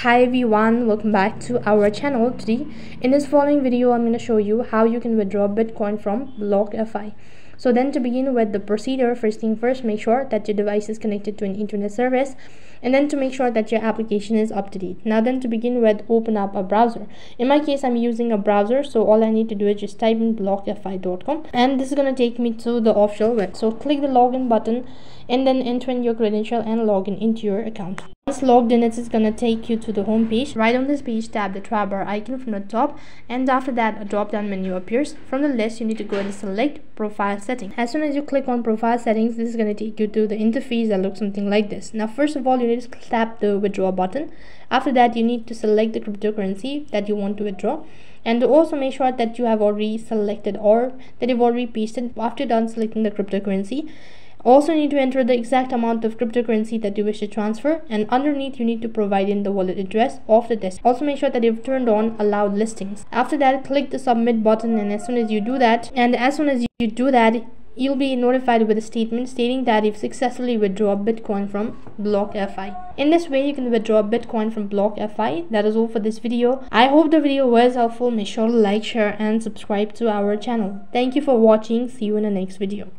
Hi everyone, welcome back to our channel. Today in this following video I'm going to show you how you can withdraw Bitcoin from Blockfi. So then, to begin with the procedure, first thing first, make sure that your device is connected to an internet service, and then to make sure that your application is up to date. Now then, to begin with, open up a browser. In my case, I'm using a browser, so all I need to do is just type in blockfi.com, and this is going to take me to the official web. So click the login button and then enter in your credential and log in into your account. Once logged in, it's going to take you to the home page. Right on this page, tap the travel bar icon from the top, and after that a drop down menu appears. From the list, you need to go and select profile settings. As soon as you click on profile settings, this is going to take you to the interface that looks something like this. Now first of all, you need to tap the withdraw button. After that, you need to select the cryptocurrency that you want to withdraw, and to also make sure that you have already selected or that you've already pasted. After done selecting the cryptocurrency, also need to enter the exact amount of cryptocurrency that you wish to transfer, and underneath you need to provide in the wallet address of the desk. Also make sure that you've turned on allowed listings. After that, click the submit button, and as soon as you do that, you'll be notified with a statement stating that you've successfully withdrawn Bitcoin from Blockfi. In this way, you can withdraw Bitcoin from Blockfi. That is all for this video. I hope the video was helpful. Make sure to like, share and subscribe to our channel. Thank you for watching. See you in the next video.